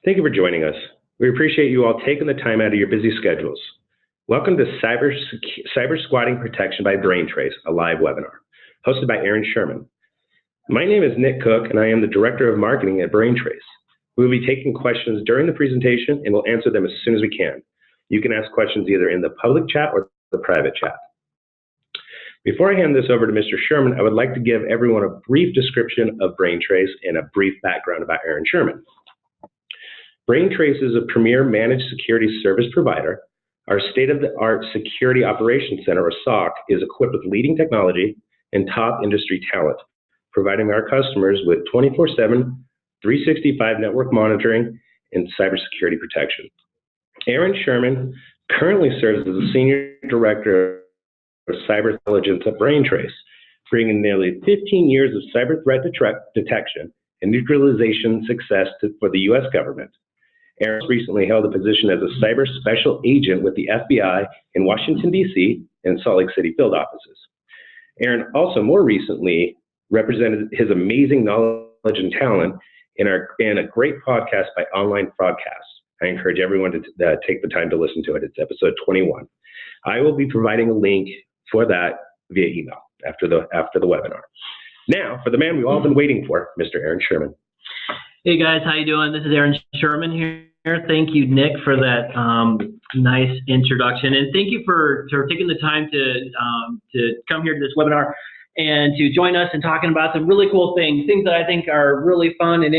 Thank you for joining us. We appreciate you all taking the time out of your busy schedules. Welcome to Cybersquatting Protection by Braintrace, a live webinar, hosted by Aaron Sherman. My name is Nick Cook, and I am the Director of Marketing at Braintrace. We will be taking questions during the presentation, and we'll answer them as soon as we can. You can ask questions either in the public chat or the private chat. Before I hand this over to Mr. Sherman, I would like to give everyone a brief description of Braintrace and a brief background about Aaron Sherman. Braintrace is a premier managed security service provider. Our state-of-the-art Security Operations Center, or SOC, is equipped with leading technology and top industry talent, providing our customers with 24/7, 365 network monitoring and cybersecurity protection. Aaron Sherman currently serves as the Senior Director of Cyber Intelligence at Braintrace, bringing nearly 15 years of cyber threat detection and neutralization success for the U.S. government. Aaron recently held a position as a cyber special agent with the FBI in Washington, D.C. and Salt Lake City field offices. Aaron also more recently represented his amazing knowledge and talent in a great podcast by Online Fraudcast. I encourage everyone to take the time to listen to it. It's episode 21. I will be providing a link for that via email after the webinar. Now, for the man we've all been waiting for, Mr. Aaron Sherman. Hey guys, how you doing? This is Aaron Sherman here. Thank you, Nick, for that nice introduction, and thank you for taking the time to come here to this webinar and to join us and talking about some really cool things that I think are really fun and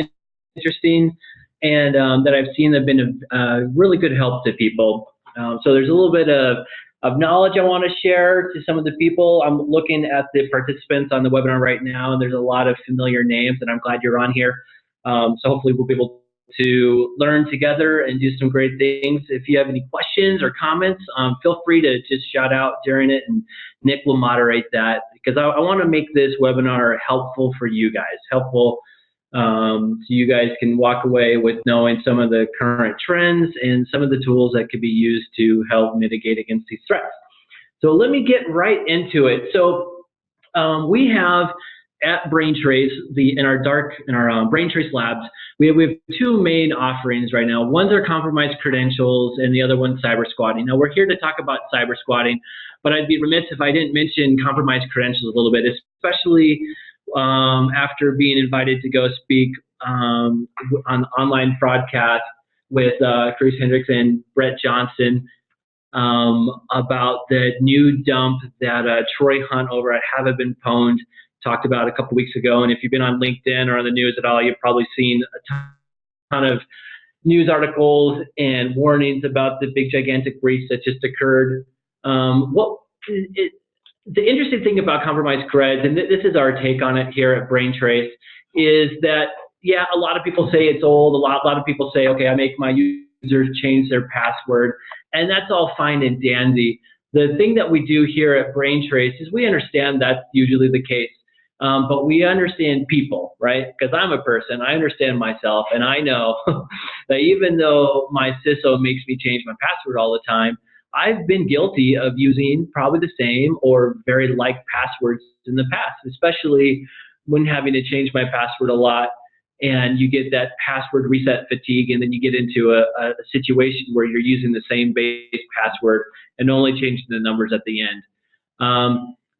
interesting, and that I've seen that have been a really good help to people. So there's a little bit of knowledge I want to share to some of the people. I'm looking at the participants on the webinar right now, and there's a lot of familiar names, and I'm glad you're on here. So hopefully we'll be able to learn together and do some great things. If you have any questions or comments, feel free to just shout out during it, and Nick will moderate that, because I want to make this webinar helpful for you guys, so you guys can walk away with knowing some of the current trends and some of the tools that could be used to help mitigate against these threats. So let me get right into it. So we have at Braintrace, in our Braintrace labs, we have two main offerings right now. One's our compromised credentials, and the other one's cybersquatting. Now we're here to talk about cybersquatting, but I'd be remiss if I didn't mention compromised credentials a little bit, especially after being invited to go speak on Online Fraudcast with Chris Hendricks and Brett Johnson about the new dump that Troy Hunt over at Have It Been Pwned talked about a couple weeks ago. And if you've been on LinkedIn or on the news at all, you've probably seen a ton of news articles and warnings about the big gigantic breach that just occurred. The interesting thing about compromised creds, and this is our take on it here at Braintrace, is that, yeah, a lot of people say it's old. A lot of people say, okay, I make my users change their password, and that's all fine and dandy. The thing that we do here at Braintrace is we understand that's usually the case, but we understand people, right? Because I'm a person, I understand myself, and I know that even though my CISO makes me change my password all the time, I've been guilty of using probably the same or very like passwords in the past, especially when having to change my password a lot, and you get that password reset fatigue, and then you get into a situation where you're using the same base password and only changing the numbers at the end.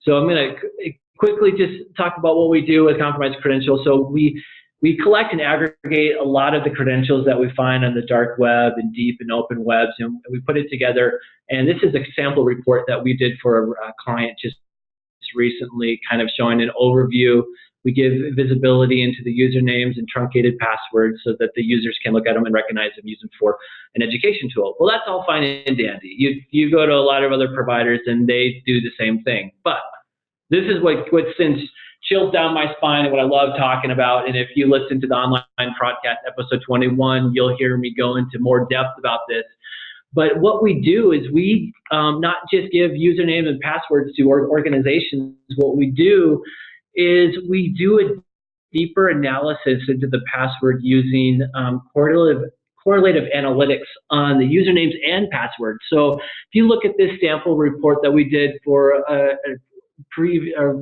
So I'm going to quickly just talk about what we do with compromised credentials. So we collect and aggregate a lot of the credentials that we find on the dark web and deep and open webs, and we put it together. And this is a sample report that we did for a client just recently, kind of showing an overview. We give visibility into the usernames and truncated passwords so that the users can look at them and recognize them, use them for an education tool. Well, that's all fine and dandy. You go to a lot of other providers and they do the same thing. But this is what sends chills down my spine and what I love talking about. And if you listen to the Online Fraudcast episode 21, you'll hear me go into more depth about this. But what we do is we not just give usernames and passwords to organizations. What we do is we do a deeper analysis into the password using correlative analytics on the usernames and passwords. So if you look at this sample report that we did for a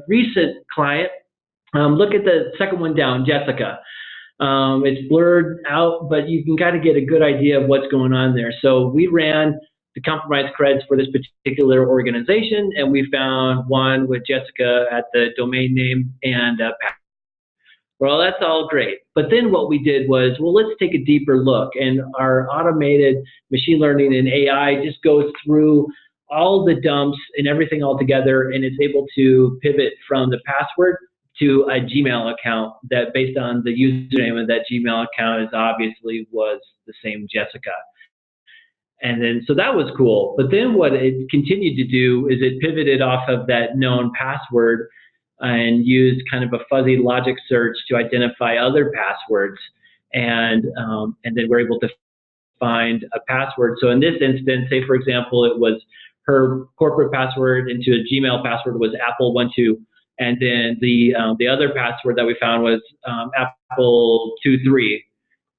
recent client, look at the second one down, Jessica. It's blurred out, but you can kind of get a good idea of what's going on there. So we ran the compromised creds for this particular organization, and we found one with Jessica at the domain name and well, that's all great. But then what we did was, well, let's take a deeper look. And our automated machine learning and AI just goes through all the dumps and everything all together, and it's able to pivot from the password to a Gmail account that, based on the username of that Gmail account, is obviously was the same Jessica. And then, so that was cool. But then what it continued to do is it pivoted off of that known password and used kind of a fuzzy logic search to identify other passwords. And then we're able to find a password. So in this instance, say, for example, it was her corporate password into a Gmail password was Apple12. And then the other password that we found was Apple23.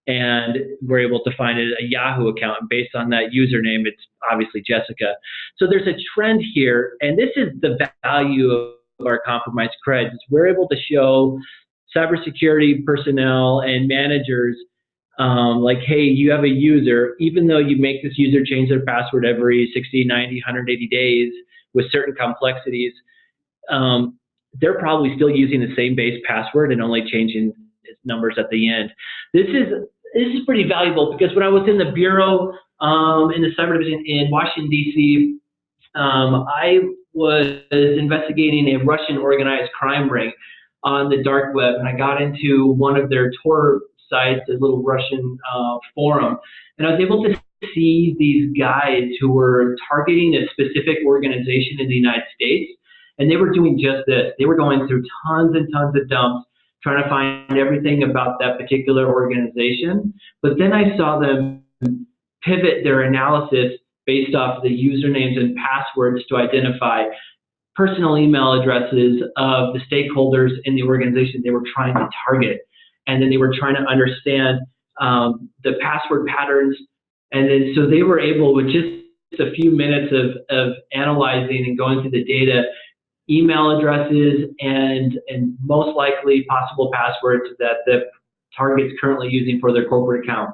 And we're able to find a Yahoo account. And based on that username, it's obviously Jessica. So there's a trend here, and this is the value of our compromised creds. We're able to show cybersecurity personnel and managers like, hey, you have a user, even though you make this user change their password every 60, 90, 180 days with certain complexities, they're probably still using the same base password and only changing its numbers at the end. This is pretty valuable, because when I was in the bureau in the cyber division in Washington, D.C., I was investigating a Russian organized crime ring on the dark web, and I got into one of their Tor sites, a little Russian forum, and I was able to see these guys who were targeting a specific organization in the United States, and they were doing just this. They were going through tons and tons of dumps, trying to find everything about that particular organization. But then I saw them pivot their analysis based off the usernames and passwords to identify personal email addresses of the stakeholders in the organization they were trying to target. And then they were trying to understand the password patterns. And then so they were able, with just a few minutes of analyzing and going through the data, email addresses and most likely possible passwords that the target's currently using for their corporate account,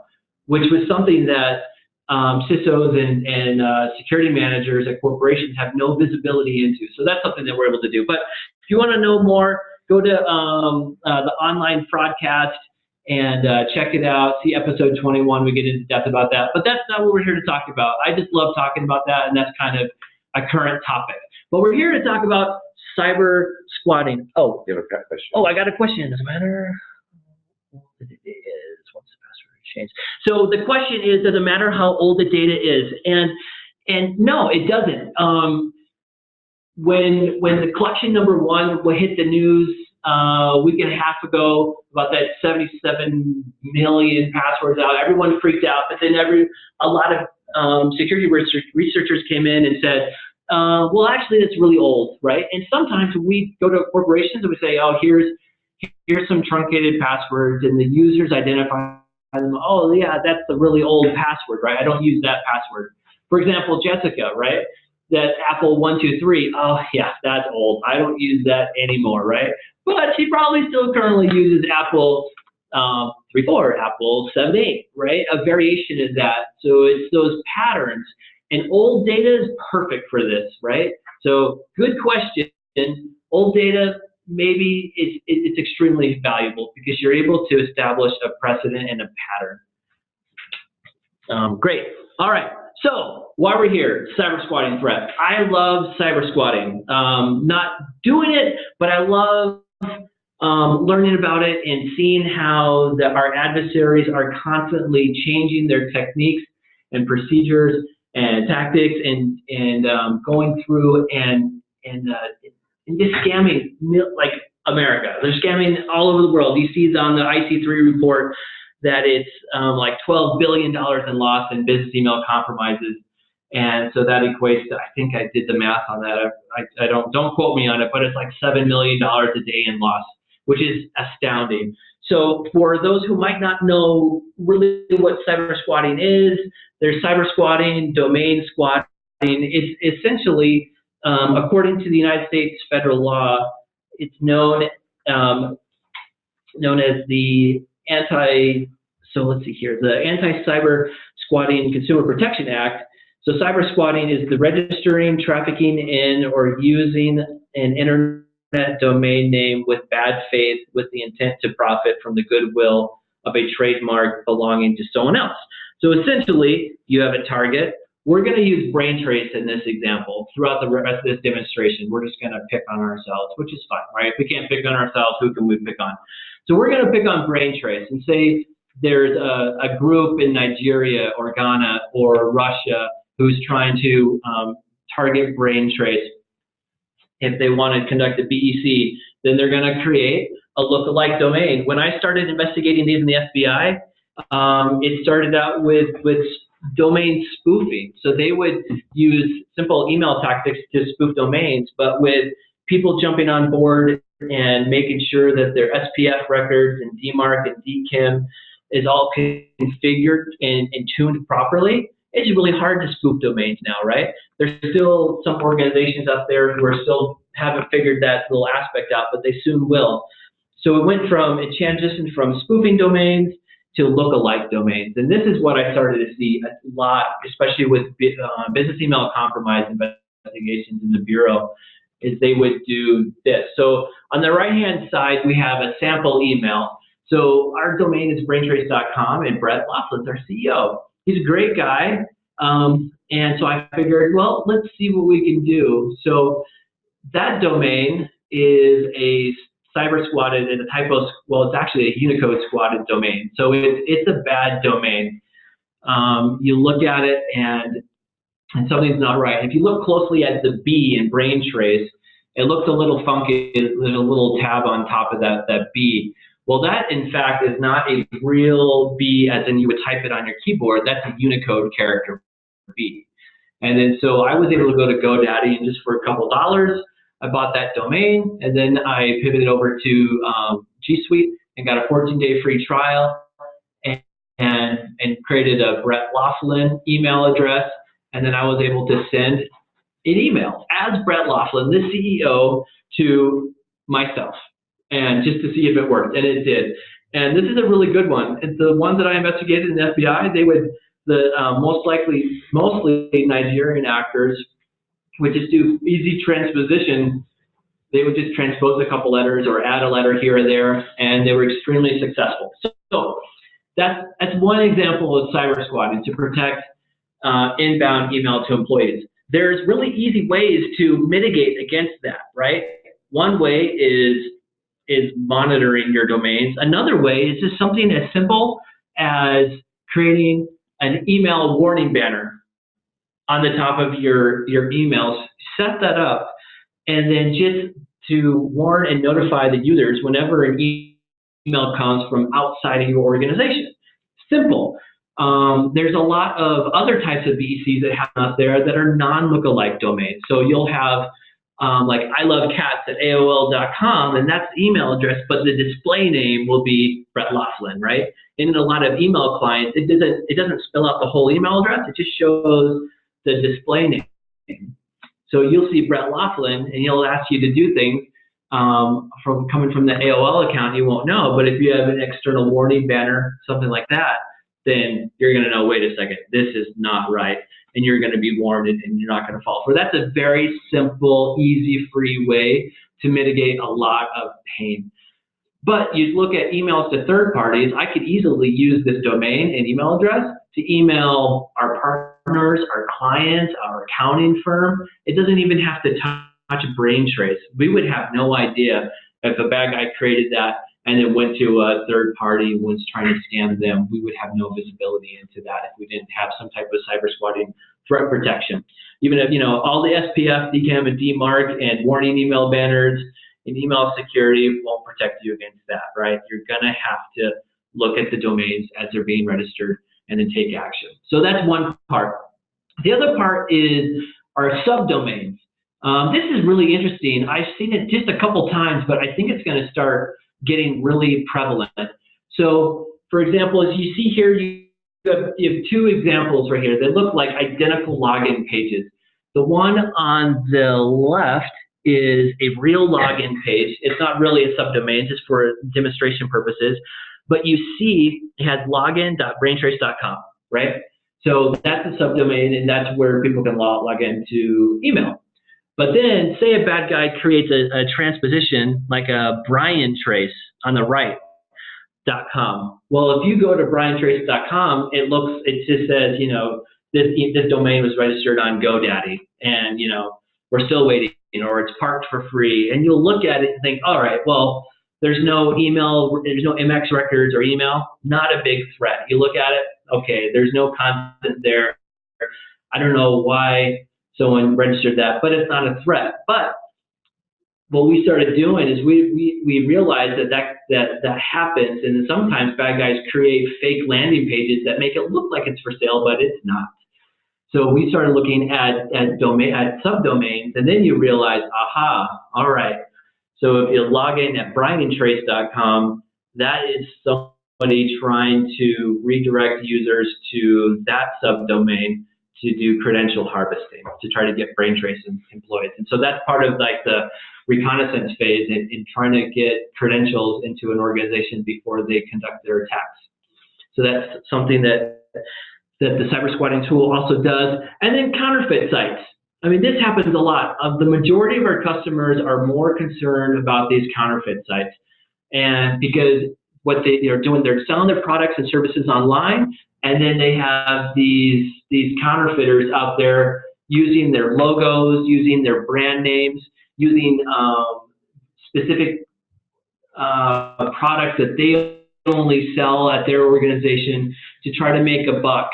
which was something that CISOs and security managers at corporations have no visibility into. So that's something that we're able to do. But if you want to know more, go to the online fraudcast and check it out. See episode 21. We get into depth about that. But that's not what we're here to talk about. I just love talking about that, and that's kind of a current topic. But we're here to talk about cyber squatting. Oh, You have a question? Oh, I got a question. Does it matter how old the data is? What's the password change? So the question is, does it matter how old the data is? And no, it doesn't. When the collection number one hit the news a week and a half ago about that 77 million passwords out, everyone freaked out. But then a lot of security researchers came in and said, well, actually, that's really old, right? And sometimes we go to corporations and we say, oh, here's some truncated passwords, and the users identify them. Oh, yeah, that's a really old password, right? I don't use that password. For example, Jessica, right? That Apple123. Oh, yeah, that's old. I don't use that anymore, right? But she probably still currently uses Apple 3.4, Apple 7.8, right? A variation of that. So it's those patterns. And old data is perfect for this, right? So good question. Old data, maybe it's extremely valuable because you're able to establish a precedent and a pattern. Great. All right. So while we're here, cybersquatting threat. I love cybersquatting. Not doing it, but I love learning about it and seeing how our adversaries are constantly changing their techniques and procedures and tactics and going through and just scamming like America. They're scamming all over the world. You see on the IC3 report that it's like $12 billion in loss in business email compromises. And so that equates to, I think I did the math on that. I don't quote me on it, but it's like $7 million a day in loss, which is astounding. So for those who might not know really what cyber squatting is, there's cyber squatting, domain squatting. It's essentially, according to the United States federal law, it's known as the so let's see here, the Anti-Cyber Squatting Consumer Protection Act. So cyber squatting is the registering, trafficking in, or using an internet domain name with bad faith with the intent to profit from the goodwill of a trademark belonging to someone else. So essentially, you have a target. We're going to use Braintrace in this example. Throughout the rest of this demonstration, we're just going to pick on ourselves, which is fine, right? If we can't pick on ourselves, who can we pick on? So we're going to pick on Braintrace and say there's a group in Nigeria or Ghana or Russia who's trying to target Braintrace. If they want to conduct a BEC, then they're going to create a lookalike domain. When I started investigating these in the FBI, it started out with domain spoofing. So they would use simple email tactics to spoof domains, but with people jumping on board and making sure that their SPF records and DMARC and DKIM is all configured and tuned properly, it's really hard to spoof domains now, right? There's still some organizations out there who are still haven't figured that little aspect out, but they soon will. So it transitioned from spoofing domains to lookalike domains. And this is what I started to see a lot, especially with business email compromise investigations in the Bureau, is they would do this. So on the right-hand side, we have a sample email. So our domain is braintrace.com, and Brett Laughlin's our CEO. He's a great guy. And so I figured, well, let's see what we can do. So that domain is a cyber squatted and a typo, well, it's actually a Unicode squatted domain. So it's a bad domain. You look at it and something's not right. If you look closely at the B in Braintrace, it looks a little funky. There's a little tab on top of that B. Well, that in fact is not a real B as in you would type it on your keyboard. That's a Unicode character B. And then so I was able to go to GoDaddy and just for a couple dollars, I bought that domain, and then I pivoted over to G Suite and got a 14-day free trial and created a Brett Laughlin email address, and then I was able to send an email as Brett Laughlin, the CEO, to myself, and just to see if it worked, and it did. And this is a really good one. It's the ones that I investigated in the FBI, they would, mostly Nigerian actors, would just do easy transposition. They would just transpose a couple letters or add a letter here or there, and they were extremely successful. So that's one example of cyber squatting to protect inbound email to employees. There's really easy ways to mitigate against that, right? One way is monitoring your domains. Another way is just something as simple as creating an email warning banner on the top of your emails. Set that up, and then just to warn and notify the users whenever an email comes from outside of your organization. Simple. There's a lot of other types of BECs that happen out there that are non-lookalike domains. So you'll have like I love cats at AOL.com, and that's the email address, but the display name will be Brett Laughlin, right? In a lot of email clients, it doesn't spell out the whole email address. It just shows the display name. So you'll see Brett Laughlin, and he'll ask you to do things coming from the AOL account you won't know. But if you have an external warning banner, something like that, then you're going to know, wait a second, this is not right. And you're going to be warned, and you're not going to fall for it. That's a very simple, easy, free way to mitigate a lot of pain. But you look at emails to third parties, I could easily use this domain and email address to email our partners, our clients, our accounting firm. It doesn't even have to touch Braintrace. We would have no idea if a bad guy created that and it went to a third party and was trying to scam them. We would have no visibility into that if we didn't have some type of cyber squatting threat protection. Even if, all the SPF, DKIM, and DMARC and warning email banners and email security won't protect you against that, right? You're gonna have to look at the domains as they're being registered and then take action. So that's one part. The other part is our subdomains. This is really interesting. I've seen it just a couple times, but I think it's gonna start getting really prevalent. So, for example, as you see here, you have two examples right here that look like identical login pages. The one on the left is a real login page. It's not really a subdomain, just for demonstration purposes. but you see it has login.braintrace.com, right? So that's a subdomain, and that's where people can log into email. But then, say a bad guy creates a transposition like a Braintrace on the right.com. Well, if you go to Braintrace.com, it just says, this domain was registered on GoDaddy, and we're still waiting, or it's parked for free. And you'll look at it and think, all right, well, there's no email, there's no MX records or email, not a big threat. You look at it, okay, there's no content there. I don't know why someone registered that, but it's not a threat. But what we started doing is we realized that happens, and sometimes bad guys create fake landing pages that make it look like it's for sale, but it's not. So we started looking at subdomains, and then you realize, aha, all right. So if you log in at Braintrace.com, that is somebody trying to redirect users to that subdomain to do credential harvesting, to try to get Braintrace employed. And so that's part of like the reconnaissance phase in trying to get credentials into an organization before they conduct their attacks. So that's something that the cybersquatting tool also does. And then counterfeit sites. I mean, this happens a lot. The majority of our customers are more concerned about these counterfeit sites. And because what they are doing, they're selling their products and services online, and then they have these counterfeiters out there using their logos, using their brand names, using specific products that they only sell at their organization to try to make a buck.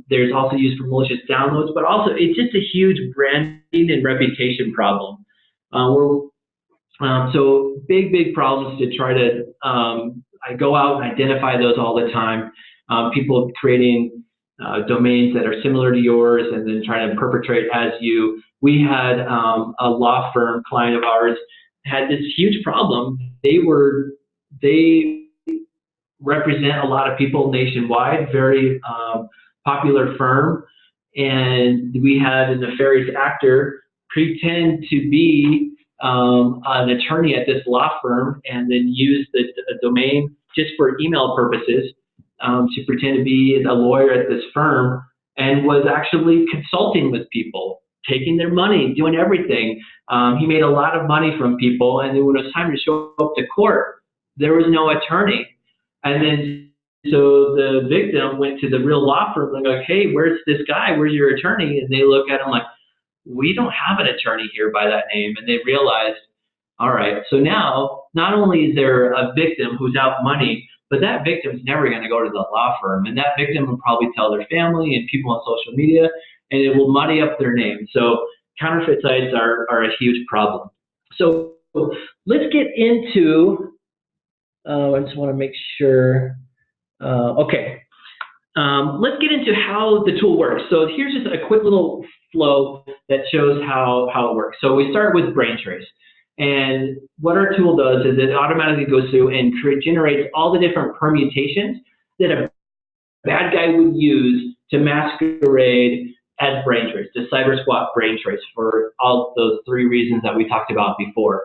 There's also used for malicious downloads, but also it's just a huge branding and reputation problem. So big problems to try to, I go out and identify those all the time. People creating domains that are similar to yours and then trying to perpetrate as you. We had a law firm client of ours had this huge problem. They represent a lot of people nationwide, very popular firm, and we had a nefarious actor pretend to be an attorney at this law firm and then use the domain just for email purposes to pretend to be a lawyer at this firm, and was actually consulting with people, taking their money, doing everything. He made a lot of money from people, and then when it was time to show up to court, there was no attorney. And then so the victim went to the real law firm and like, hey, where's this guy? Where's your attorney? And they look at him like, we don't have an attorney here by that name. And they realized, all right, so now not only is there a victim who's out money, but that victim's never going to go to the law firm. And that victim will probably tell their family and people on social media, and it will muddy up their name. So counterfeit sites are a huge problem. So let's get into, I just want to make sure, okay. Let's get into how the tool works. So here's just a quick little flow that shows how it works. So we start with Braintrace. And what our tool does is it automatically goes through and generates all the different permutations that a bad guy would use to masquerade as Braintrace, to cybersquat Braintrace for all those three reasons that we talked about before.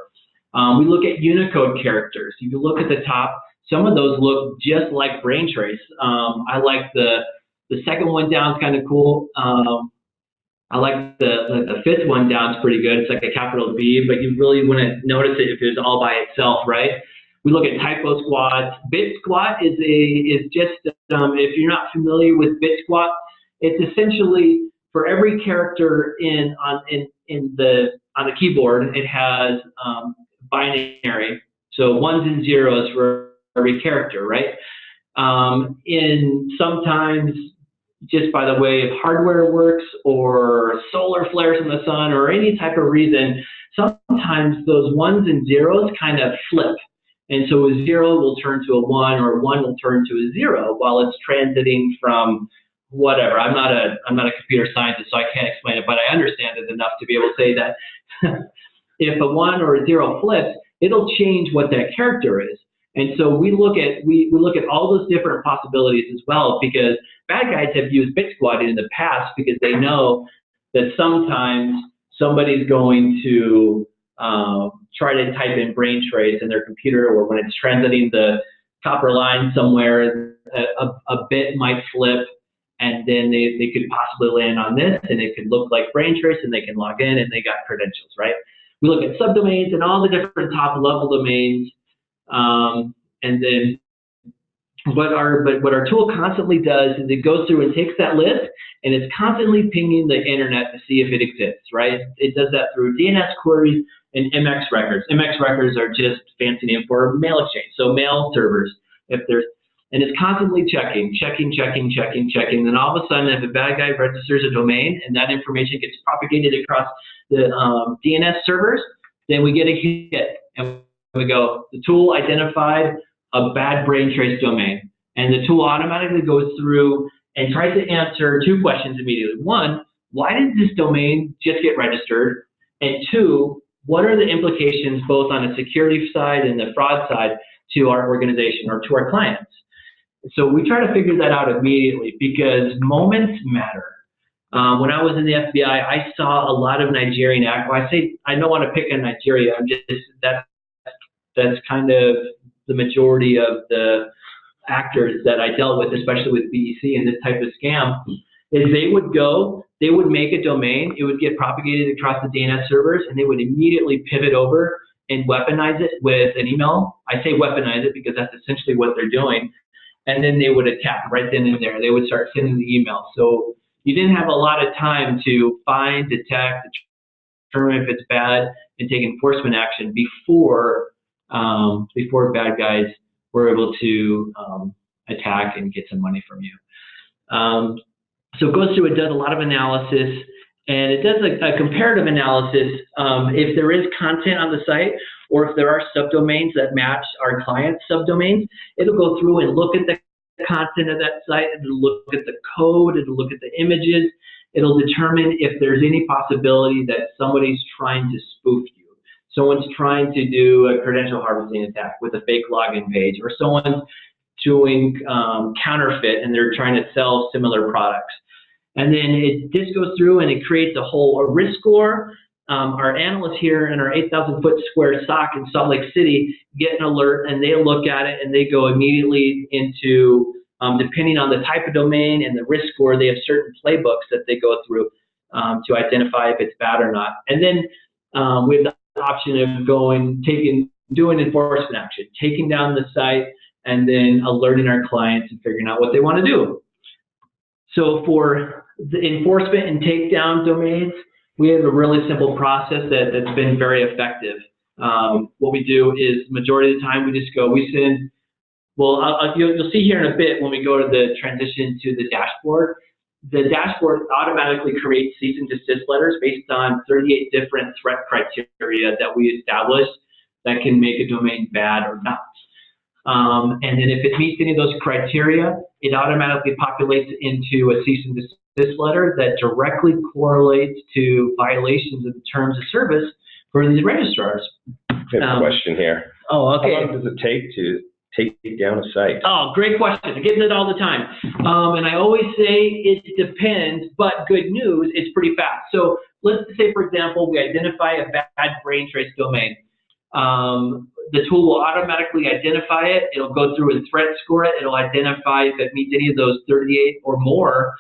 We look at Unicode characters. If you look at the top, some of those look just like Braintrace. I like the second one down is kind of cool. I like the fifth one down is pretty good. It's like a capital B, but you really wouldn't notice it if it was all by itself, right? We look at typo squats. Bit squat is just if you're not familiar with bit squat, it's essentially for every character on the keyboard, it has binary, so ones and zeros for every character, right? Sometimes just by the way if hardware works or solar flares in the sun or any type of reason, sometimes those ones and zeros kind of flip. And so a zero will turn to a one, or a one will turn to a zero while it's transiting from whatever. I'm not a computer scientist, so I can't explain it, but I understand it enough to be able to say that if a one or a zero flips, it'll change what that character is. And so we look at all those different possibilities as well, because bad guys have used bit squatting in the past because they know that sometimes somebody's going to try to type in Braintrace in their computer, or when it's transiting the copper line somewhere, a bit might flip, and then they could possibly land on this, and it could look like Braintrace, and they can log in, and they got credentials, right? We look at subdomains and all the different top-level domains, and then what our tool constantly does is it goes through and takes that list, and it's constantly pinging the internet to see if it exists, right? It does that through DNS queries and MX records. MX records are just fancy name for mail exchange, so mail servers. And it's constantly checking. Then all of a sudden, if a bad guy registers a domain and that information gets propagated across the DNS servers, then we get a hit, and we go, the tool identified a bad Braintrace domain. And the tool automatically goes through and tries to answer two questions immediately. One, why did this domain just get registered? And two, what are the implications both on the security side and the fraud side to our organization or to our clients? So we try to figure that out immediately because moments matter. When I was in the FBI, I saw a lot of Nigerian I don't want to pick on Nigeria. That's kind of the majority of the actors that I dealt with, especially with BEC and this type of scam, is they would make a domain, it would get propagated across the DNS servers, and they would immediately pivot over and weaponize it with an email. I say weaponize it because that's essentially what they're doing. And then they would attack right then and there. They would start sending the email. So you didn't have a lot of time to find, detect, determine if it's bad, and take enforcement action before bad guys were able to attack and get some money from you. So it goes through, it does a lot of analysis, and it does a comparative analysis. If there is content on the site, or if there are subdomains that match our client's subdomains, it'll go through and look at the content of that site, it'll look at the code, it'll look at the images, it'll determine if there's any possibility that somebody's trying to spoof you. Someone's trying to do a credential harvesting attack with a fake login page, or someone's doing counterfeit and they're trying to sell similar products. And then this goes through and it creates a risk score. Our analysts here in our 8,000 foot square SOC in Salt Lake City get an alert, and they look at it and they go immediately into, depending on the type of domain and the risk score, they have certain playbooks that they go through to identify if it's bad or not. And then we have the option of doing enforcement action, taking down the site, and then alerting our clients and figuring out what they want to do. So for the enforcement and takedown domains, we have a really simple process that's been very effective. What we do is majority of the time we just go, you'll see here in a bit when we go to the transition to the dashboard. The dashboard automatically creates cease and desist letters based on 38 different threat criteria that we established that can make a domain bad or not. And then if it meets any of those criteria, it automatically populates into a cease and desist letter that directly correlates to violations of the terms of service for the registrars. I have a question here. Oh, okay. How long does it take to take down a site? Oh, great question. I get it all the time. And I always say it depends, but good news, it's pretty fast. So let's say, for example, we identify a bad Braintrace domain. The tool will automatically identify it. It'll go through and threat score it. It'll identify if it meets any of those 38 or more,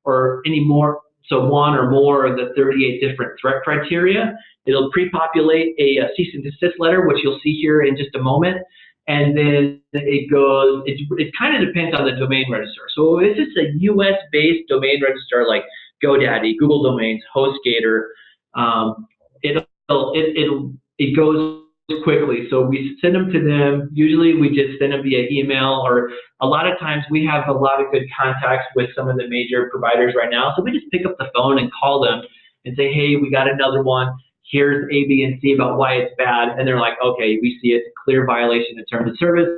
or any more, so one or more of the 38 different threat criteria. It'll pre-populate a cease and desist letter, which you'll see here in just a moment. And then it kind of depends on the domain registrar. So if it's a US-based domain registrar like GoDaddy, Google Domains, HostGator, it goes quickly. So we send them to them. Usually we just send them via email, or a lot of times we have a lot of good contacts with some of the major providers right now. So we just pick up the phone and call them and say, hey, we got another one. Here's A, B, and C about why it's bad. And they're like, okay, we see it's a clear violation in terms of service.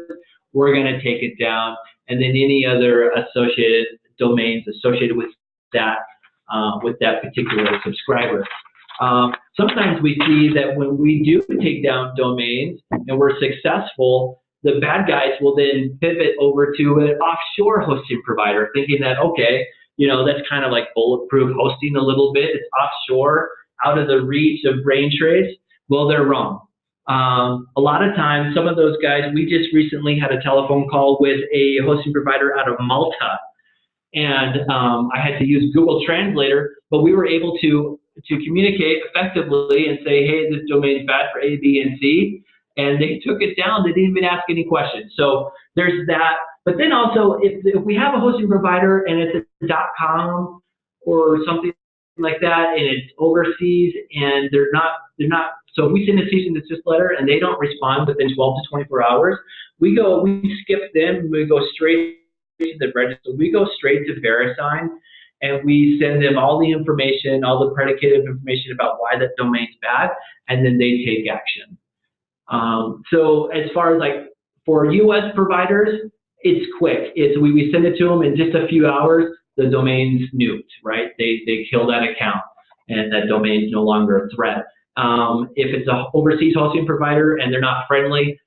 We're going to take it down. And then any other associated domains associated with that particular subscriber. Sometimes we see that when we do take down domains and we're successful, the bad guys will then pivot over to an offshore hosting provider, thinking that, okay, that's kind of like bulletproof hosting a little bit. It's offshore, out of the reach of Braintrace. Well, they're wrong. A lot of times, some of those guys, we just recently had a telephone call with a hosting provider out of Malta, and I had to use Google Translator, but we were able to communicate effectively and say, hey, this domain is bad for A, B, and C, and they took it down. They didn't even ask any questions. So there's that. But then also, if we have a hosting provider and it's a .com or something like that, and it's overseas, and they're not. So if we send a cease and desist letter and they don't respond within 12 to 24 hours, we skip them. We go straight to the register. We go straight to VeriSign, and we send them all the information, all the predicative information about why that domain's bad, and then they take action. So as far as like for U.S. providers, it's quick. We send it to them in just a few hours. The domain's nuked, right? They kill that account, and that domain's no longer a threat. If it's an overseas hosting provider and they're not friendly,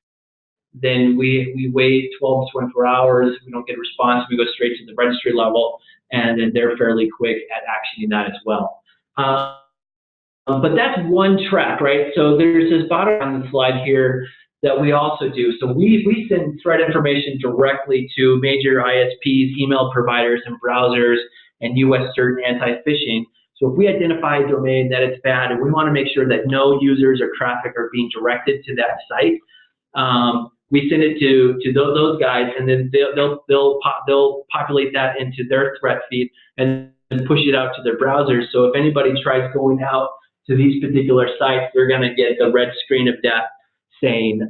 then we wait 12 to 24 hours. We don't get a response. We go straight to the registry level, and then they're fairly quick at actioning that as well. But that's one track, right? So there's this bottom on the slide here that we also do. So we send threat information directly to major ISPs, email providers, and browsers, and US CERT and anti-phishing. So if we identify a domain that it's bad, and we want to make sure that no users or traffic are being directed to that site, we send it to those guys, and then they'll populate that into their threat feed and push it out to their browsers. So if anybody tries going out to these particular sites, they're going to get the red screen of death saying,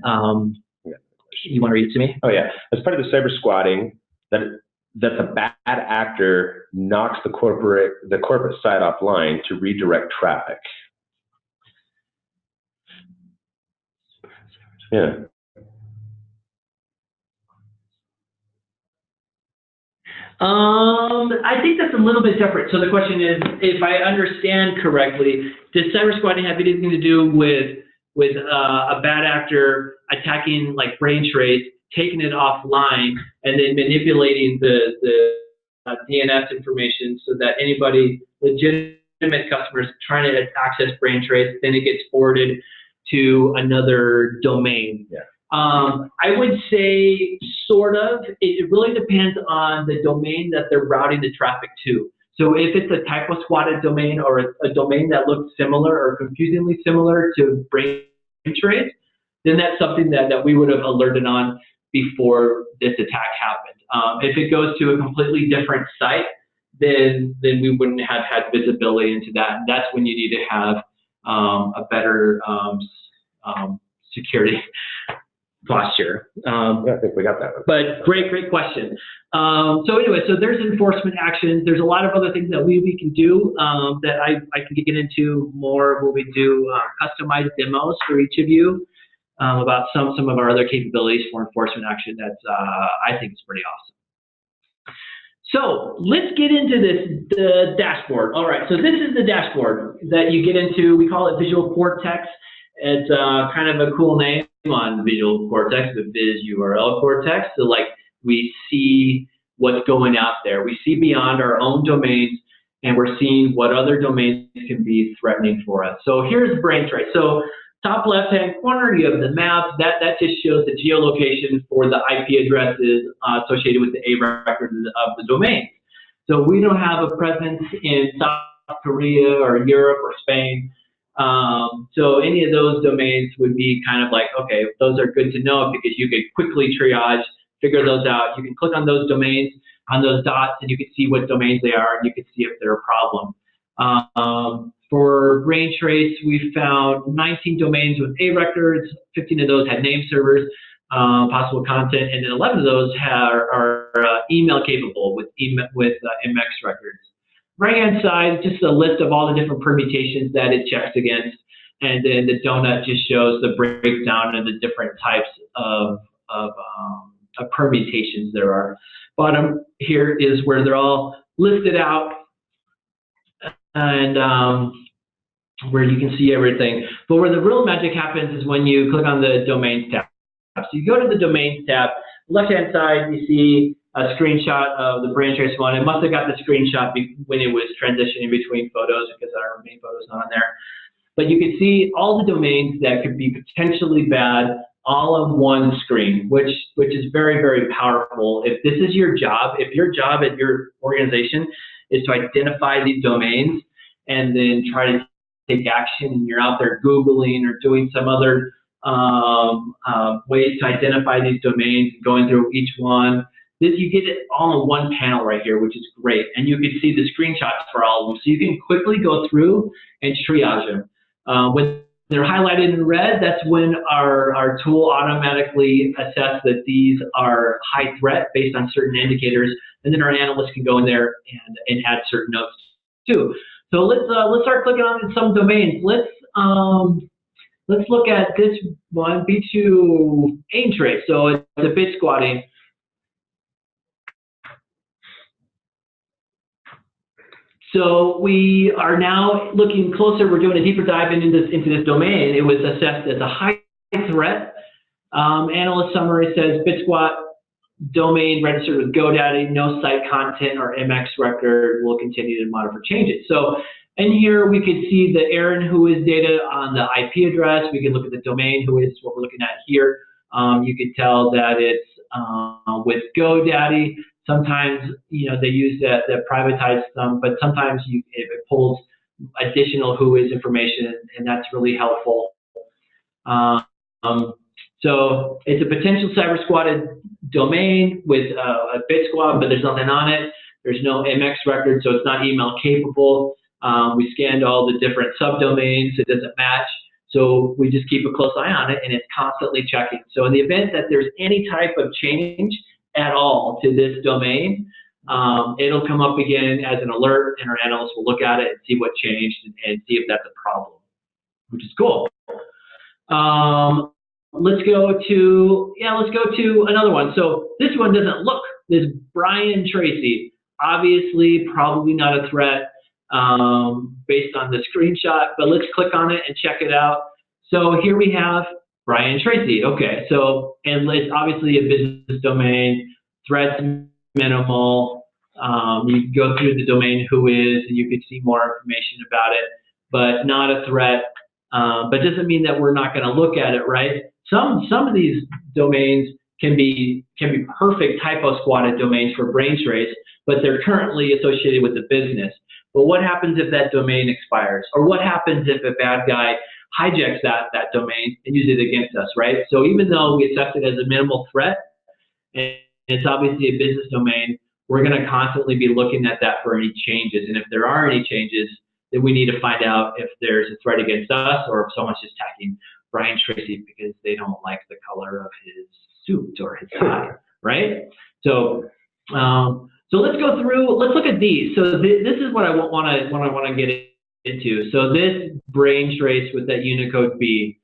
you want to read it to me? Oh yeah, as part of the cyber squatting, that the bad actor knocks the corporate site offline to redirect traffic. Yeah. I think that's a little bit different. So the question is, if I understand correctly, does cyber squatting have anything to do with a bad actor attacking like Braintrace, taking it offline, and then manipulating the DNS information so that anybody, legitimate customers trying to access Braintrace, then it gets forwarded to another domain? Yeah. I would say sort of. It really depends on the domain that they're routing the traffic to. So if it's a typo squatted domain or a domain that looks similar or confusingly similar to Braintrace, then that's something that we would have alerted on before this attack happened. If it goes to a completely different site, then we wouldn't have had visibility into that. And that's when you need to have a better security posture. Yeah, I think we got that one. But great question. So anyway, so there's enforcement actions. There's a lot of other things that we can do that I can get into more when we do customized demos for each of you about some of our other capabilities for enforcement action. That's I think is pretty awesome. So let's get into the dashboard. All right, so this is the dashboard that you get into. We call it Visual Cortex. It's kind of a cool name on Visual Cortex, the Viz URL Cortex. So like we see what's going out there. We see beyond our own domains, and we're seeing what other domains can be threatening for us. So here's Braintrace. So top left-hand corner, you have the map. That just shows the geolocation for the IP addresses associated with the A records of the domain. So we don't have a presence in South Korea or Europe or Spain. So any of those domains would be kind of like, okay, those are good to know because you could quickly triage, figure those out. You can click on those domains, on those dots, and you can see what domains they are, and you can see if they're a problem. For Braintrace, we found 19 domains with A records, 15 of those had name servers, possible content, and then 11 of those are email capable with MX records. Right-hand side, just a list of all the different permutations that it checks against, and then the donut just shows the breakdown of the different types of permutations there are. Bottom here is where they're all listed out, and where you can see everything. But where the real magic happens is when you click on the Domains tab. So you go to the Domains tab, left-hand side, you see a screenshot of the Braintrace one. It must have got the screenshot when it was transitioning between photos because our main photo's not on there. But you can see all the domains that could be potentially bad all on one screen, which is very, very powerful. If this is your job, if your job at your organization is to identify these domains and then try to take action, and you're out there Googling or doing some other ways to identify these domains, going through each one, you get it all in one panel right here, which is great. And you can see the screenshots for all of them. So you can quickly go through and triage them. When they're highlighted in red, that's when our tool automatically assesses that these are high threat based on certain indicators. And then our analysts can go in there and add certain notes too. So let's start clicking on some domains. Let's look at this one, B2 Braintrace. So it's a bit squatting. So we are now looking closer. We're doing a deeper dive into this domain. It was assessed as a high threat. Analyst summary says BitSquat domain registered with GoDaddy, no site content or MX record. Will continue to monitor changes. So in here we could see the Aaron Whois data on the IP address. We can look at the domain Whois, what we're looking at here. You could tell that it's with GoDaddy. Sometimes, they use that privatized some, but sometimes if it pulls additional Whois information, and that's really helpful. So it's a potential cyber-squatted domain with a BitSquat, but there's nothing on it. There's no MX record, so it's not email capable. We scanned all the different subdomains. It doesn't match. So we just keep a close eye on it, and it's constantly checking. So in the event that there's any type of change at all to this domain, it'll come up again as an alert, and our analysts will look at it and see what changed and see if that's a problem, which is cool. Let's go to another one. So this one doesn't look. This Braintrace, obviously probably not a threat based on the screenshot, but let's click on it and check it out. So here we have Braintrace. Okay, so and it's obviously a business domain. Threats minimal. You can go through the domain Whois, and you can see more information about it, but not a threat. But doesn't mean that we're not going to look at it, right? Some of these domains can be perfect typo squatted domains for Braintrace, but they're currently associated with the business. But what happens if that domain expires? Or what happens if a bad guy hijacks that domain and uses it against us, right? So even though we assess it as a minimal threat, and it's obviously a business domain, we're going to constantly be looking at that for any changes. And if there are any changes, then we need to find out if there's a threat against us or if someone's just attacking Braintrace because they don't like the color of his suit or his tie, right? So let's go through. Let's look at these. So this is what I want to get into. So this Braintrace with that Unicode B.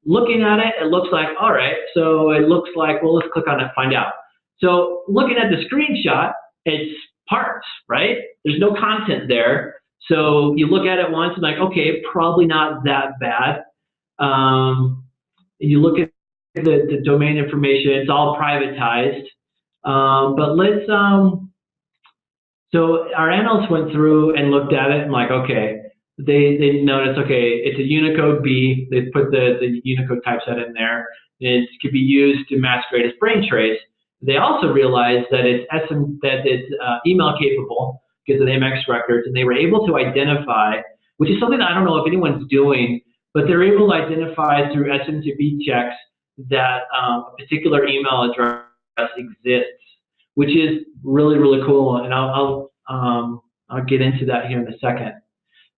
Looking at it, it looks like, all right, so it looks like, well, let's click on it, find out. So looking at the screenshot, it's parts, right? There's no content there. So you look at it once and like, okay, probably not that bad. And you look at the domain information, it's all privatized. But let's, so our analysts went through and looked at it and like, okay, they noticed, okay, it's a Unicode B. They put the Unicode typeset in there. It could be used to masquerade as Braintrace. They also realized that it's email capable because of the MX records, and they were able to identify, which is something that I don't know if anyone's doing, but they're able to identify through SMTP checks that a particular email address exists, which is really, really cool. And I'll get into that here in a second.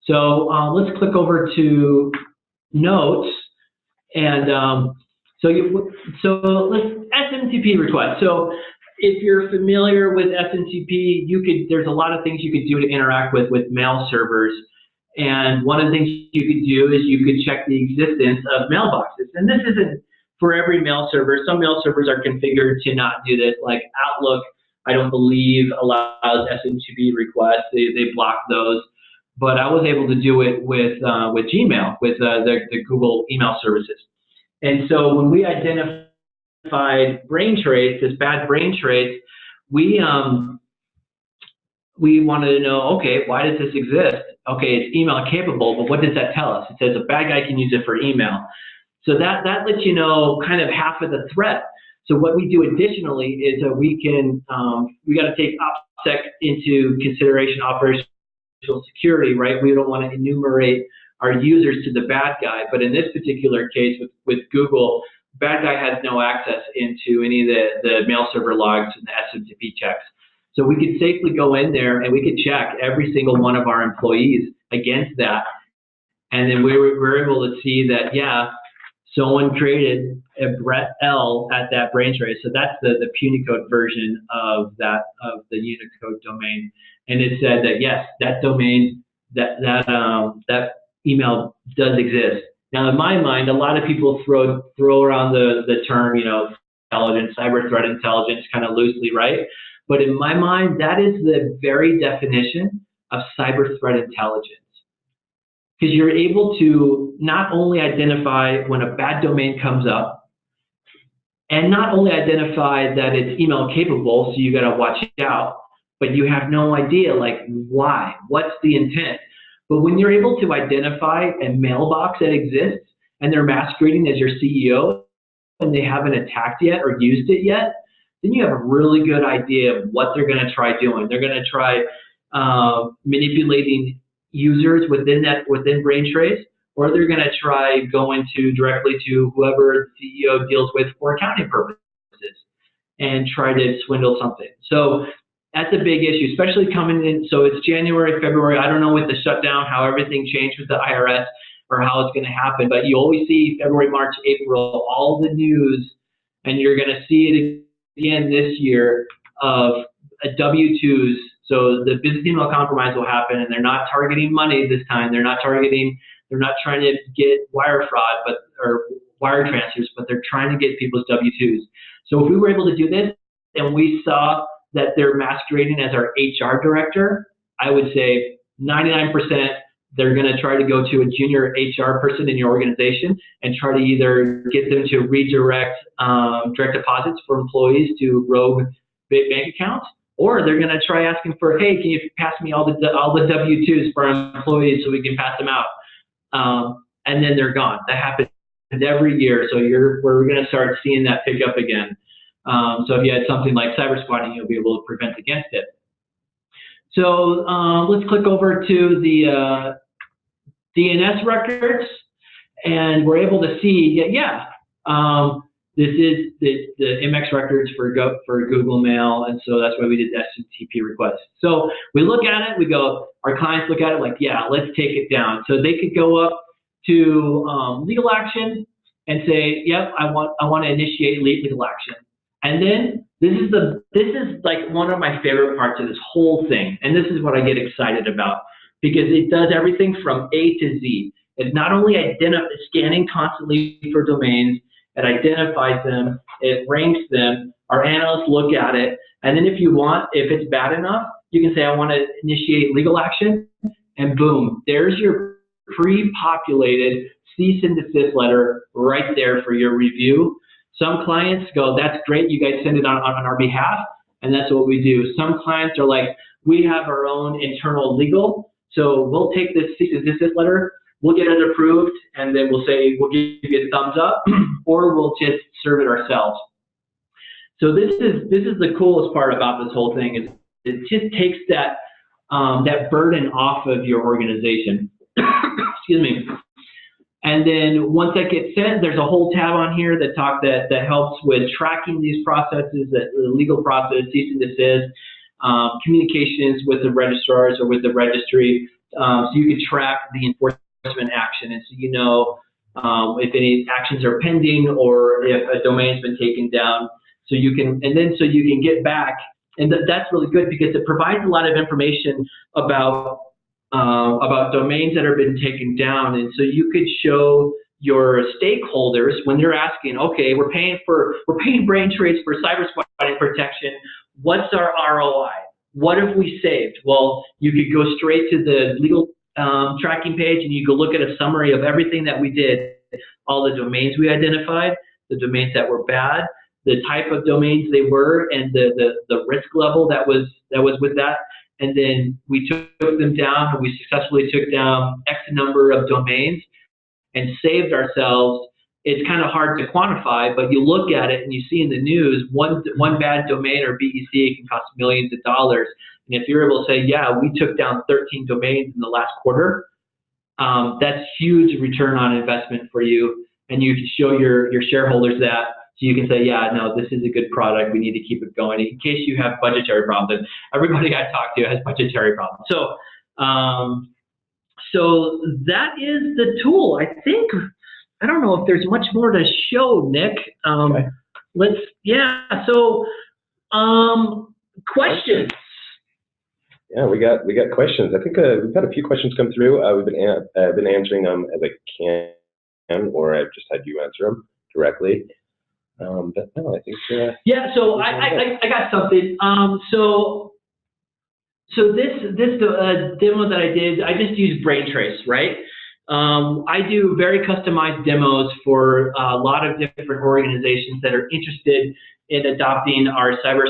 So let's click over to notes, and so let's SMTP request. So if you're familiar with SMTP, there's a lot of things you could do to interact with mail servers. And one of the things you could do is you could check the existence of mailboxes. And this isn't for every mail server. Some mail servers are configured to not do this, like Outlook, I don't believe allows SMTP requests. They block those. But I was able to do it with Gmail, with the Google email services. And so when we identified Braintrace, this bad Braintrace, we we wanted to know, okay, why does this exist? Okay, it's email capable, but what does that tell us? It says a bad guy can use it for email. So that lets you know kind of half of the threat. So what we do additionally is that we got to take OPSEC into consideration, operational security, right? We don't want to enumerate our users to the bad guy, but in this particular case with Google, bad guy has no access into any of the mail server logs and the SMTP checks. So we could safely go in there and we could check every single one of our employees against that. And then we were able to see that, yeah, someone created a Brett L at that Braintrace. So that's the Punycode version of the Unicode domain. And it said that, yes, that domain, that email does exist. Now, in my mind, a lot of people throw around the term, intelligence, cyber threat intelligence, kind of loosely, right? But in my mind, that is the very definition of cyber threat intelligence. Because you're able to not only identify when a bad domain comes up, and not only identify that it's email capable, so you got to watch out, but you have no idea, like, why? What's the intent? But when you're able to identify a mailbox that exists, and they're masquerading as your CEO, and they haven't attacked yet or used it yet, then you have a really good idea of what they're going to try doing. They're going to try manipulating users within Braintrace, or they're going to try going directly to whoever the CEO deals with for accounting purposes and try to swindle something. So that's a big issue, especially coming in. So it's January, February. I don't know with the shutdown how everything changed with the IRS or how it's going to happen, but you always see February, March, April, all the news, and you're going to see it again this year of W-2s. So the business email compromise will happen, and they're not targeting money this time. They're not trying to get wire fraud, or wire transfers, but they're trying to get people's W-2s. So if we were able to do this, and we saw that they're masquerading as our HR director, I would say 99% they're going to try to go to a junior HR person in your organization and try to either get them to redirect direct deposits for employees to rogue bank accounts, or they're going to try asking for, hey, can you pass me all the W-2s for our employees so we can pass them out? And then they're gone. That happens every year, so we're going to start seeing that pick up again. So if you had something like cybersquatting, you'll be able to prevent against it. So let's click over to the DNS records, and we're able to see, this is the MX records for Google Mail, and so that's why we did the SMTP request. So we look at it, we go, our clients look at it like, yeah, let's take it down. So they could go up to legal action and say, yep, I want to initiate legal action. And then this is like one of my favorite parts of this whole thing, and this is what I get excited about, because it does everything from A to Z. It's not only scanning constantly for domains, it identifies them, it ranks them, our analysts look at it, and then if it's bad enough, you can say, I want to initiate legal action, and boom, there's your pre-populated cease and desist letter right there for your review. Some clients go, that's great, you guys send it on our behalf, and that's what we do. Some clients are like, we have our own internal legal, so we'll take this cease and desist letter, we'll get it approved, and then we'll say, we'll give you a thumbs up, or we'll just serve it ourselves. So this is the coolest part about this whole thing, is it just takes that burden off of your organization. Excuse me. And then once that gets sent, there's a whole tab on here that helps with tracking these processes, the legal process, cease and desist, communications with the registrars or with the registry, so you can track the enforcement action, and so you know if any actions are pending or if a domain's been taken down. So you can get back, and that's really good because it provides a lot of information about domains that have been taken down, and so you could show your stakeholders when they're asking, okay, we're paying Braintrace for cybersquatting protection. What's our ROI? What have we saved? Well, you could go straight to the legal tracking page, and you go look at a summary of everything that we did, all the domains we identified, the domains that were bad, the type of domains they were, and the risk level that was with that. and then we took them down, and we successfully took down X number of domains and saved ourselves. It's kind of hard to quantify, but you look at it and you see in the news, one bad domain or BEC can cost millions of dollars. And if you're able to say, yeah, we took down 13 domains in the last quarter, that's huge return on investment for you. And you can show your shareholders that, so you can say, yeah, no, this is a good product. We need to keep it going in case you have budgetary problems. And everybody I talk to has budgetary problems. So, so that is the tool. I think, I don't know if there's much more to show, Nick. Okay. So, questions. Yeah, we got questions. I think we've had a few questions come through. We've been answering them as I can, or I've just had you answer them directly. But no, I think. Yeah. So I got something. So this demo that I did, I just used Braintrace, right? I do very customized demos for a lot of different organizations that are interested in adopting our cyber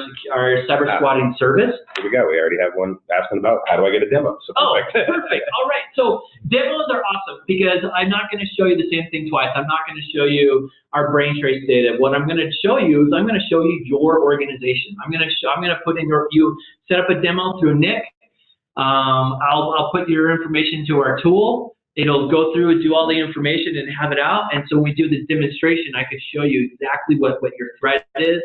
squatting service. Here we go. We already have one asking about how do I get a demo. So perfect. All right. So demos are awesome because I'm not going to show you the same thing twice. I'm not going to show you our Braintrace data. What I'm going to show you is I'm going to show you your organization. I'm going to put in you set up a demo through Nick. I'll put your information to our tool. It'll go through and do all the information and have it out. And so when we do this demonstration, I could show you exactly what your threat is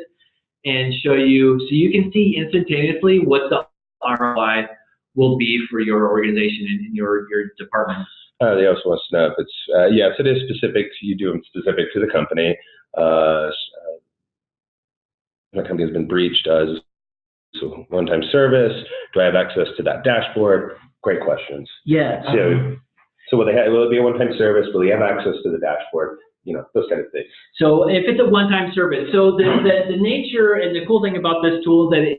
and show you, so you can see instantaneously what the ROI will be for your organization and your department. They also want to know if it's, yes, it is specific. You do them specific to the company. The company has been breached. So one-time service. Do I have access to that dashboard? Great questions. Yeah. So will it be a one-time service? Will they have access to the dashboard? You know, those kind of things. So if it's a one-time service, so the nature and the cool thing about this tool is that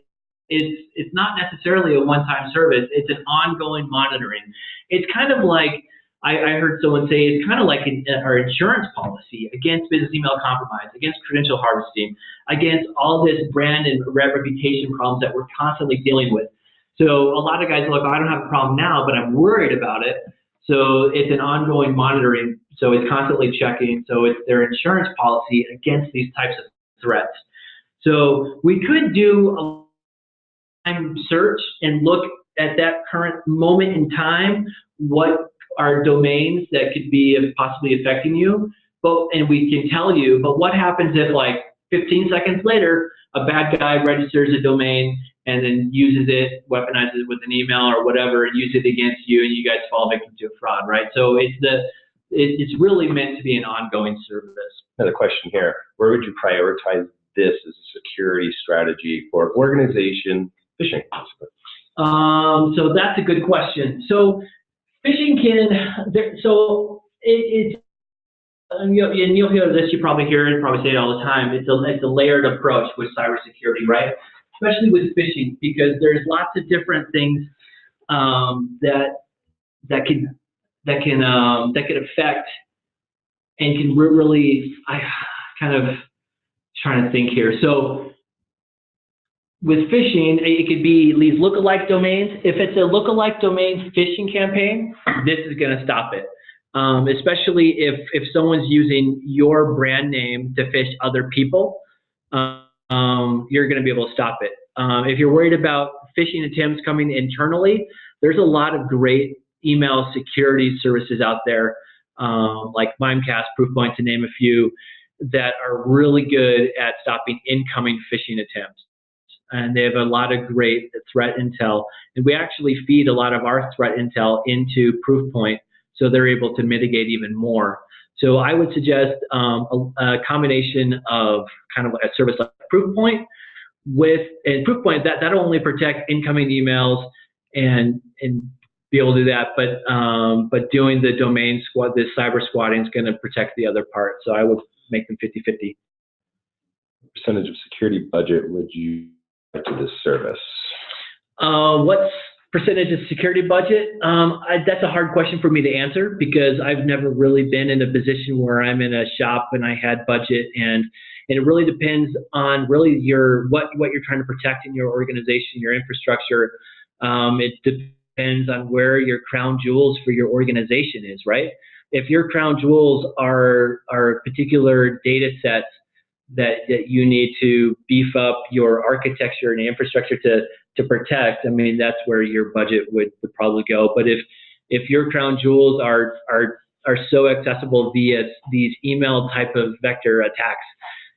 it's not necessarily a one-time service. It's an ongoing monitoring. It's kind of like, I heard someone say, it's kind of like our insurance policy against business email compromise, against credential harvesting, against all this brand and reputation problems that we're constantly dealing with. So a lot of guys are like, oh, I don't have a problem now, but I'm worried about it. So it's an ongoing monitoring. So it's constantly checking. So it's their insurance policy against these types of threats. So we could do a time search and look at that current moment in time, what are domains that could be possibly affecting you, and we can tell you, but what happens if like 15 seconds later, a bad guy registers a domain and then uses it, weaponizes it with an email or whatever, and uses it against you, and you guys fall victim to a fraud, right? So it's really meant to be an ongoing service. Another question here, where would you prioritize this as a security strategy for organization phishing? So that's a good question. So phishing and you'll hear this, you probably hear it, probably say it all the time. It's a layered approach with cybersecurity, right? Especially with phishing, because there's lots of different things that could affect and can really. I kind of trying to think here. So with phishing, it could be these lookalike domains. If it's a lookalike domain phishing campaign, this is going to stop it. Especially if someone's using your brand name to phish other people, you're going to be able to stop it. If you're worried about phishing attempts coming internally, there's a lot of great email security services out there, like Mimecast, Proofpoint, to name a few, that are really good at stopping incoming phishing attempts. And they have a lot of great threat intel. And we actually feed a lot of our threat intel into Proofpoint, so they're able to mitigate even more. So I would suggest a combination of kind of a service like Proofpoint and Proofpoint that'll only protect incoming emails and be able to do that, but doing the domain squad, this cyber squatting is going to protect the other part. So I would make them 50-50. Percentage of security budget would you add to this service? What's percentage of security budget? That's a hard question for me to answer because I've never really been in a position where I'm in a shop and I had budget, and it really depends on really what you're trying to protect in your organization, your infrastructure. It depends on where your crown jewels for your organization is, right? If your crown jewels are particular data sets that you need to beef up your architecture and infrastructure to protect, I mean, that's where your budget would probably go. But if your crown jewels are so accessible via these email type of vector attacks,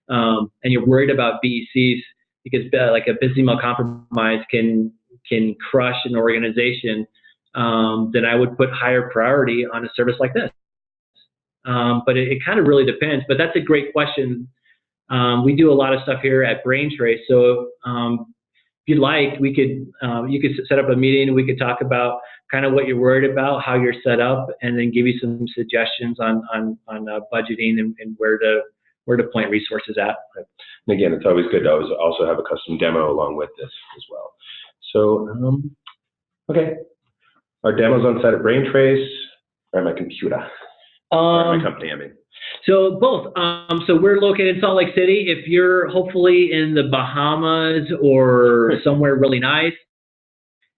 and you're worried about BECs, because like a business email compromise can crush an organization, then I would put higher priority on a service like this. But it kind of really depends. But that's a great question. We do a lot of stuff here at Braintrace, so if you'd like, you could set up a meeting and we could talk about kind of what you're worried about, how you're set up, and then give you some suggestions on budgeting and where to point resources at. And again, it's always good to also have a custom demo along with this as well. So, okay, our demo's on site at Braintrace, or at my computer, or my company, I mean. So both. So we're located in Salt Lake City. If you're hopefully in the Bahamas or somewhere really nice,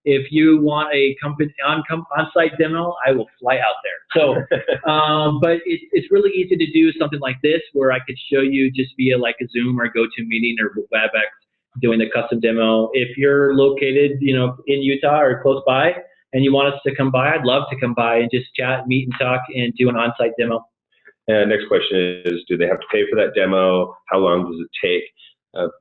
if you want a on-site demo, I will fly out there. So, but it's really easy to do something like this, where I could show you just via like a Zoom or GoToMeeting or WebEx doing the custom demo. If you're located, in Utah or close by, and you want us to come by, I'd love to come by and just chat, meet, and talk, and do an on-site demo. And next question is, do they have to pay for that demo? How long does it take?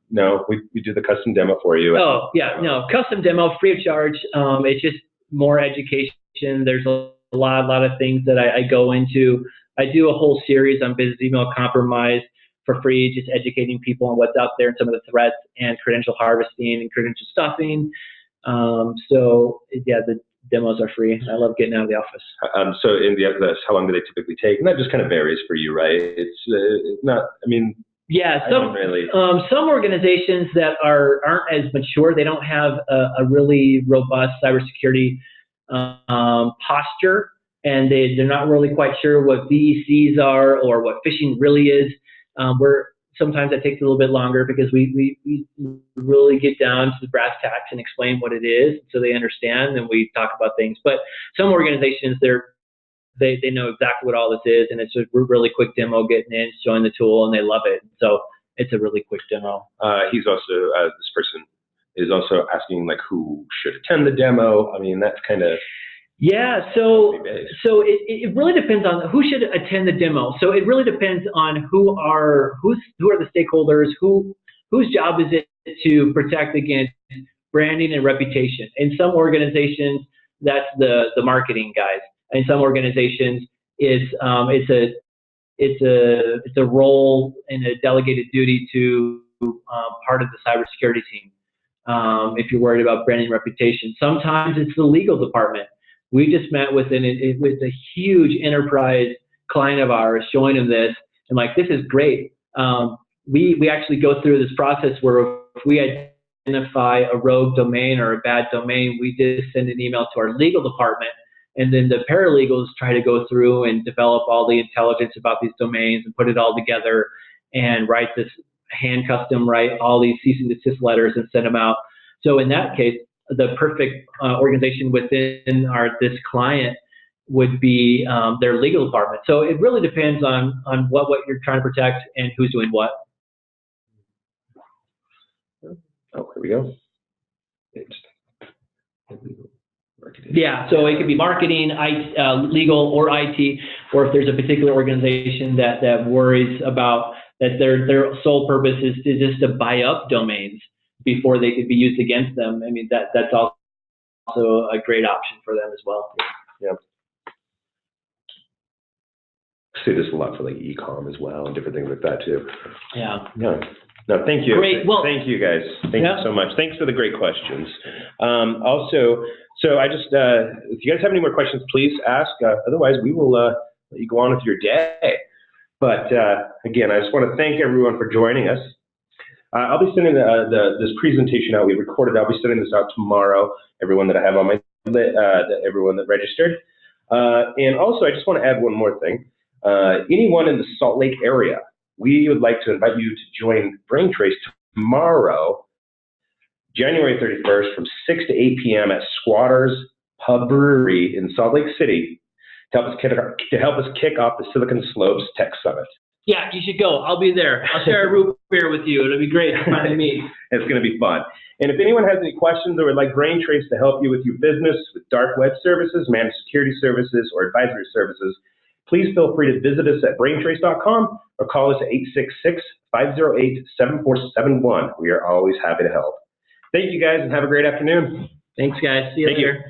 No, we do the custom demo for you. Oh, yeah, no, custom demo, free of charge. It's just more education. There's a lot of things that I go into. I do a whole series on business email compromise for free, just educating people on what's out there and some of the threats and credential harvesting and credential stuffing. So, yeah, the demos are free. I love getting out of the office. So in how long do they typically take? And that just kind of varies for you, right? It's not, I mean, yeah, some organizations that aren't as mature, they don't have a really robust cybersecurity posture, and they're not really quite sure what BECs are or what phishing really is. Sometimes that takes a little bit longer because we really get down to the brass tacks and explain what it is so they understand, and we talk about things. But some organizations, they know exactly what all this is, and it's a really quick demo, getting in, showing the tool, and they love it. So it's a really quick demo. He's also, this person is also asking like who should attend the demo. I mean, that's kind of... Yeah, so it really depends on who should attend the demo. So it really depends on who are the stakeholders, whose job is it to protect against branding and reputation. In some organizations, that's the marketing guys. In some organizations, it's a role and a delegated duty to part of the cybersecurity team. If you're worried about branding and reputation, sometimes it's the legal department. We just met with a huge enterprise client of ours, showing them this, and like, this is great. We actually go through this process where if we identify a rogue domain or a bad domain, we just send an email to our legal department, and then the paralegals try to go through and develop all the intelligence about these domains and put it all together and write this write all these cease and desist letters and send them out. So in that case, the perfect organization within this client would be their legal department. So it really depends on what you're trying to protect and who's doing what. Oh, here we go. Yeah, so it could be marketing, legal, or IT, or if there's a particular organization that worries about that their sole purpose is just to buy up domains before they could be used against them. I mean, that's also a great option for them as well. Yeah. I see this a lot for like e-com as well and different things like that too. Yeah. Yeah. No, thank you. Great. Well, thank you guys. Thank you so much. Thanks for the great questions. Also, so I just, if you guys have any more questions, please ask. Otherwise, we will let you go on with your day. But again, I just want to thank everyone for joining us. I'll be sending this presentation out. We recorded. I'll be sending this out tomorrow. Everyone that I have on my list, everyone that registered. And also, I just want to add one more thing. Anyone in the Salt Lake area, we would like to invite you to join Braintrace tomorrow January 31st from 6 to 8 p.m. at Squatters Pub Brewery in Salt Lake City to help us kick off the Silicon Slopes Tech Summit. Yeah, you should go. I'll be there. I'll share a root beer with you. It'll be great to finally meet. It's going to be fun. And if anyone has any questions or would like Braintrace to help you with your business, with dark web services, managed security services, or advisory services, please feel free to visit us at braintrace.com or call us at 866-508-7471. We are always happy to help. Thank you, guys, and have a great afternoon. Thanks, guys. See you later.